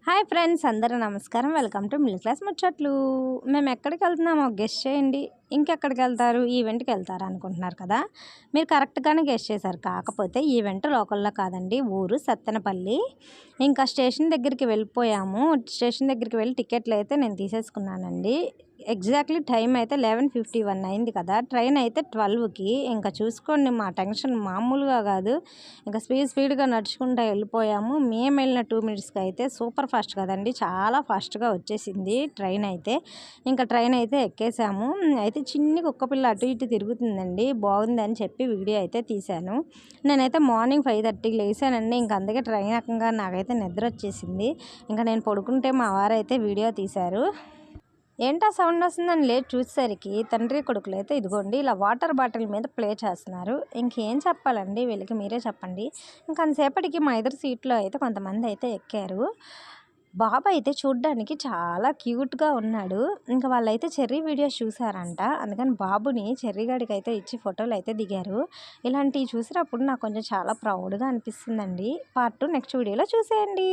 Hi friends, అందరూ నమస్కారం. Welcome to middle class ముచ్చట్లు. మేము ఎక్కడికి వెళ్తున్నామో గెస్ చేయండి. ఇంకెక్కడికి వెళ్తారు? ఈవెంట్కి వెళ్తారు అనుకుంటున్నారు కదా. మీరు కరెక్ట్గానే గెస్ చేశారు. కాకపోతే ఈవెంట్ లోకల్లో కాదండి, ఊరు సత్తెనపల్లి. ఇంకా స్టేషన్ దగ్గరికి వెళ్ళిపోయాము. స్టేషన్ దగ్గరికి వెళ్ళి టికెట్లు అయితే నేను తీసేసుకున్నానండి. ఎగ్జాక్ట్లీ టైం అయితే 11:51 అయింది కదా. ట్రైన్ అయితే 12కి. ఇంకా చూసుకోండి, మా టెన్షన్ మామూలుగా కాదు. ఇంకా స్పీడ్గా నడుచుకుంటూ వెళ్ళిపోయాము. మేము వెళ్ళిన 2 మినిట్స్కి అయితే సూపర్ ఫాస్ట్ కదండి, చాలా ఫాస్ట్గా వచ్చేసింది ట్రైన్ అయితే. ఇంకా ట్రైన్ అయితే ఎక్కేసాము. అయితే చిన్ని కుక్కపిల్ల అటు ఇటు తిరుగుతుందండి, బాగుందని చెప్పి వీడియో అయితే తీశాను. నేనైతే మార్నింగ్ 5:30కి లేసానండి. ఇంకా అందుకే ట్రైన్ ఎక్కగా నాకైతే నిద్ర వచ్చేసింది. ఇంకా నేను పడుకుంటే మా వారైతే వీడియో తీశారు. ఏంటా సౌండ్ వస్తుందని లేచి చూసేసరికి తండ్రి కొడుకులు అయితే ఇదిగోండి ఇలా వాటర్ బాటిల్ మీద ప్లే చేస్తున్నారు. ఇంకేం చెప్పాలండి వీళ్ళకి, మీరే చెప్పండి. ఇంకా అంతసేపటికి మా ఎదురు సీట్లో అయితే కొంతమంది అయితే ఎక్కారు. బాబు అయితే చూడ్డానికి చాలా క్యూట్గా ఉన్నాడు. ఇంకా వాళ్ళైతే చెర్రీ వీడియోస్ చూసారంట, అందుకని బాబుని చెర్రీగాడికి అయితే ఇచ్చి ఫోటోలు అయితే దిగారు. ఇలాంటివి చూసినప్పుడు నాకు కొంచెం చాలా ప్రౌడ్గా అనిపిస్తుందండి. పార్ట్ 2 నెక్స్ట్ వీడియోలో చూసేయండి.